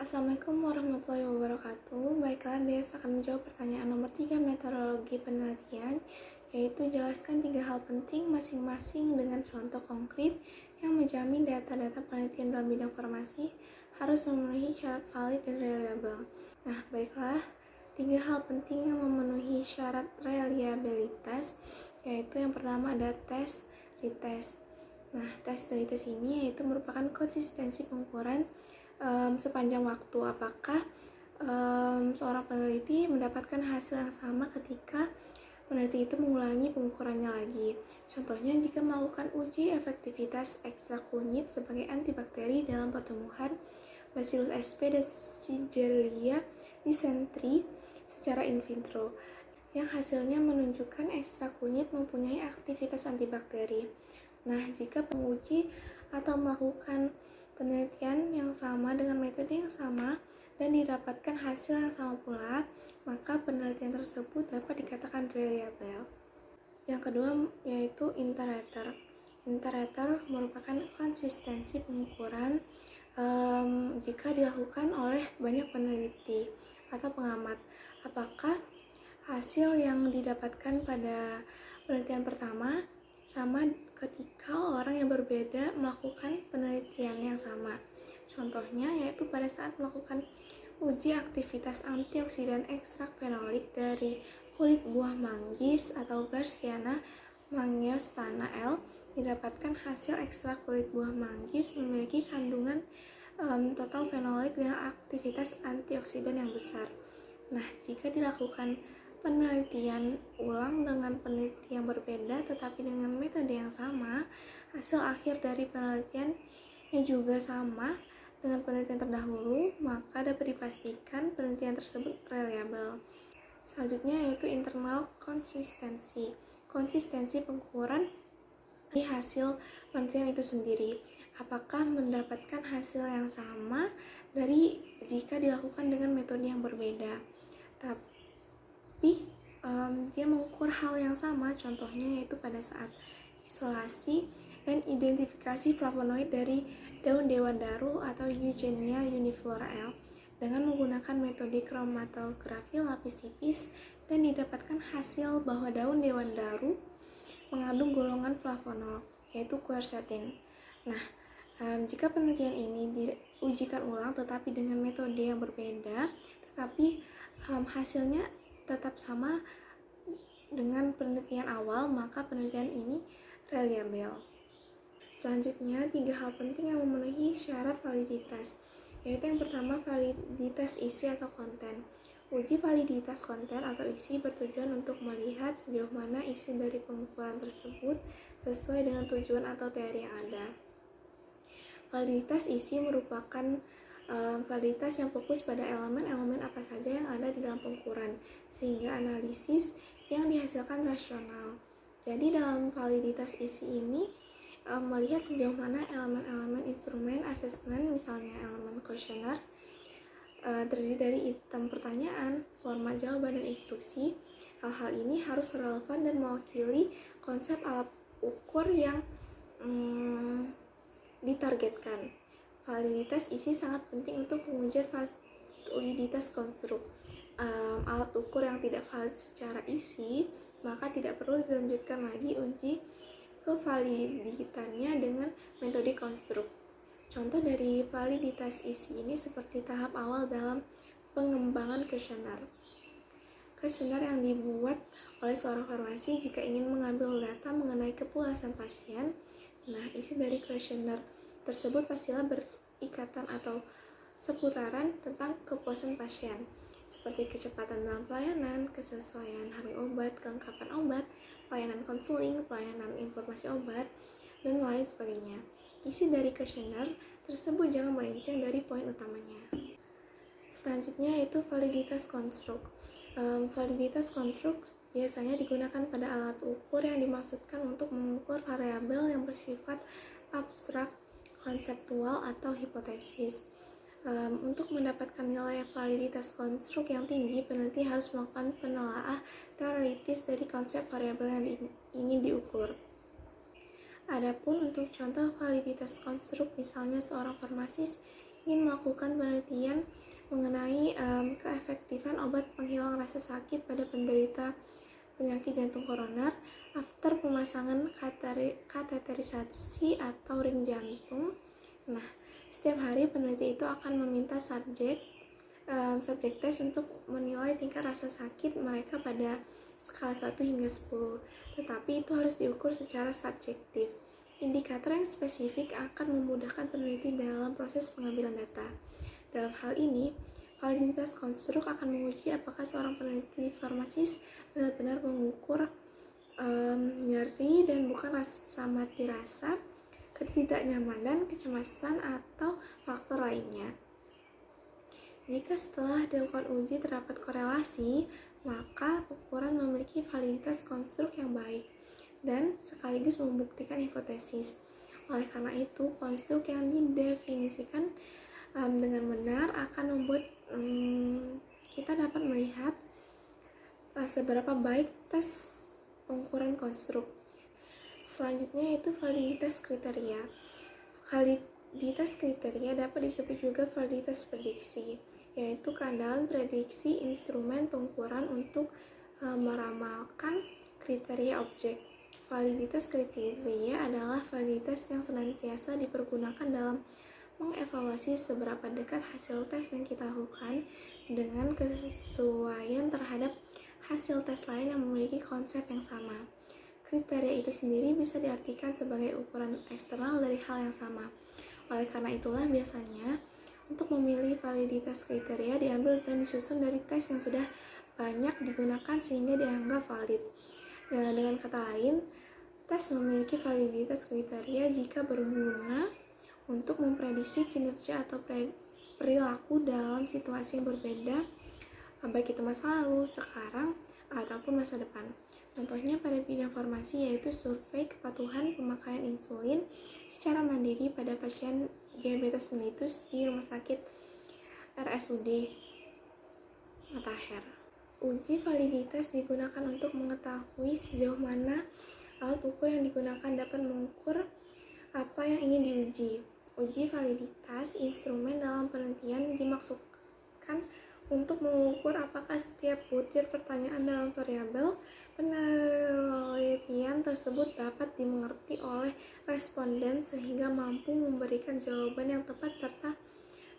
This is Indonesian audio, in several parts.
Assalamualaikum warahmatullahi wabarakatuh. Baiklah, Des akan menjawab pertanyaan nomor 3 metodologi penelitian, yaitu jelaskan 3 hal penting masing-masing dengan contoh konkret yang menjamin data-data penelitian dalam bidang farmasi harus memenuhi syarat valid dan reliable. Nah, baiklah, 3 hal penting yang memenuhi syarat reliabilitas, yaitu yang pertama ada tes, retest. Nah, tes retest ini yaitu merupakan konsistensi pengukuran sepanjang waktu. Apakah seorang peneliti mendapatkan hasil yang sama ketika peneliti itu mengulangi pengukurannya lagi. Contohnya, jika melakukan uji efektivitas ekstrak kunyit sebagai antibakteri dalam pertumbuhan Bacillus sp dan Shigella dysentery secara in vitro, yang hasilnya menunjukkan ekstrak kunyit mempunyai aktivitas antibakteri. Nah, jika penguji atau melakukan penelitian yang sama dengan metode yang sama dan didapatkan hasil yang sama pula, maka penelitian tersebut dapat dikatakan reliable. Yang kedua yaitu iterator. Iterator merupakan konsistensi pengukuran jika dilakukan oleh banyak peneliti atau pengamat. Apakah hasil yang didapatkan pada penelitian pertama sama ketika orang yang berbeda melakukan penelitian yang sama. Contohnya yaitu pada saat melakukan uji aktivitas antioksidan ekstrak fenolik dari kulit buah manggis atau Garcinia mangiostana L, didapatkan hasil ekstrak kulit buah manggis memiliki kandungan total fenolik dengan aktivitas antioksidan yang besar. Nah, jika dilakukan penelitian ulang dengan peneliti yang berbeda tetapi dengan metode yang sama, hasil akhir dari penelitiannya juga sama dengan penelitian terdahulu, maka dapat dipastikan penelitian tersebut reliable. Selanjutnya yaitu internal konsistensi. Konsistensi pengukuran di hasil penelitian itu sendiri. Apakah mendapatkan hasil yang sama dari jika dilakukan dengan metode yang berbeda. Tapi dia mengukur hal yang sama, contohnya yaitu pada saat isolasi dan identifikasi flavonoid dari daun dewan-daru atau Eugenia uniflora L dengan menggunakan metode kromatografi lapis tipis dan didapatkan hasil bahwa daun dewan-daru mengandung golongan flavonol yaitu quercetin. Nah, jika penelitian ini diujikan ulang tetapi dengan metode yang berbeda, tetapi hasilnya tetap sama dengan penelitian awal, maka penelitian ini reliable. Selanjutnya, 3 hal penting yang memenuhi syarat validitas, yaitu yang pertama validitas isi atau konten. Uji validitas konten atau isi bertujuan untuk melihat sejauh mana isi dari pengukuran tersebut sesuai dengan tujuan atau teori yang ada. Validitas isi merupakan validitas yang fokus pada elemen-elemen apa saja yang ada di dalam pengukuran, sehingga analisis yang dihasilkan rasional. Jadi dalam validitas isi ini melihat sejauh mana elemen-elemen instrumen asesmen, misalnya elemen kuesioner, terdiri dari item pertanyaan, format jawaban, dan instruksi. Hal-hal ini harus relevan dan mewakili konsep alat ukur yang ditargetkan. Validitas isi sangat penting untuk pengujian validitas konstruk. Alat ukur yang tidak valid secara isi, maka tidak perlu dilanjutkan lagi uji kevaliditannya dengan metode konstruk. Contoh dari validitas isi ini seperti tahap awal dalam pengembangan kuesioner. Kuesioner yang dibuat oleh seorang farmasi jika ingin mengambil data mengenai kepuasan pasien. Nah, isi dari kuesioner tersebut pastilah berikatan atau seputaran tentang kepuasan pasien, seperti kecepatan dalam pelayanan, kesesuaian harga obat, kelengkapan obat, pelayanan konseling, pelayanan informasi obat, dan lain sebagainya. Isi dari kuesioner tersebut jangan melenceng dari poin utamanya. Selanjutnya yaitu validitas konstruk. Validitas konstruk biasanya digunakan pada alat ukur yang dimaksudkan untuk mengukur variabel yang bersifat abstrak, konseptual, atau hipotesis. Untuk mendapatkan nilai validitas konstruk yang tinggi, peneliti harus melakukan penelaah teoritis dari konsep variabel yang ingin diukur. Adapun untuk contoh validitas konstruk, misalnya seorang farmasis ingin melakukan penelitian mengenai keefektifan obat penghilang rasa sakit pada penderita penyakit jantung koroner after pemasangan kateterisasi atau ring jantung. Nah, setiap hari peneliti itu akan meminta subjek tes untuk menilai tingkat rasa sakit mereka pada skala 1 hingga 10, tetapi itu harus diukur secara subjektif. Indikator yang spesifik akan memudahkan peneliti dalam proses pengambilan data. Dalam hal ini, validitas konstruk akan menguji apakah seorang peneliti farmasis benar-benar mengukur nyeri dan bukan rasa mati rasa, ketidaknyamanan, kecemasan, atau faktor lainnya. Jika setelah dilakukan uji terdapat korelasi, maka ukuran memiliki validitas konstruk yang baik dan sekaligus membuktikan hipotesis. Oleh karena itu, konstruk yang didefinisikan dengan benar akan membuat kita dapat melihat seberapa baik tes pengukuran konstruk. Selanjutnya yaitu validitas kriteria. Validitas kriteria dapat disebut juga validitas prediksi, yaitu keandalan prediksi instrumen pengukuran untuk meramalkan kriteria objek. Validitas kriteria adalah validitas yang senantiasa dipergunakan dalam mengevaluasi seberapa dekat hasil tes yang kita lakukan dengan kesesuaian terhadap hasil tes lain yang memiliki konsep yang sama. Kriteria itu sendiri bisa diartikan sebagai ukuran eksternal dari hal yang sama. Oleh karena itulah biasanya untuk memilih validitas kriteria diambil dan disusun dari tes yang sudah banyak digunakan sehingga dianggap valid. Dengan kata lain, tes memiliki validitas kriteria jika berguna untuk memprediksi kinerja atau perilaku dalam situasi yang berbeda, baik itu masa lalu, sekarang, ataupun masa depan. Contohnya pada bidang farmasi yaitu survei kepatuhan pemakaian insulin secara mandiri pada pasien diabetes mellitus di Rumah Sakit RSUD Matahir. Uji validitas digunakan untuk mengetahui sejauh mana alat ukur yang digunakan dapat mengukur apa yang ingin diuji. Uji validitas instrumen dalam penelitian dimaksudkan untuk mengukur apakah setiap butir pertanyaan dalam variabel penelitian tersebut dapat dimengerti oleh responden sehingga mampu memberikan jawaban yang tepat serta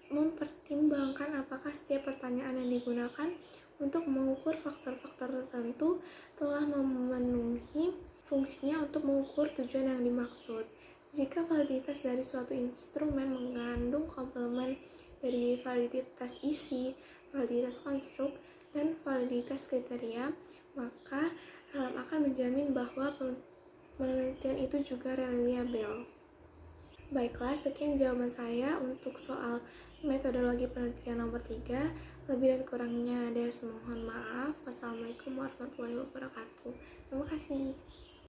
mempertimbangkan apakah setiap pertanyaan yang digunakan untuk mengukur faktor-faktor tertentu telah memenuhi fungsinya untuk mengukur tujuan yang dimaksud. Jika validitas dari suatu instrumen mengandung komplement dari validitas isi, validitas konstruk, dan validitas kriteria, maka akan menjamin bahwa penelitian itu juga reliable. Baiklah, sekian jawaban saya untuk soal metodologi penelitian nomor 3. Lebih dan kurangnya ada, mohon maaf. Wassalamualaikum warahmatullahi wabarakatuh. Terima kasih.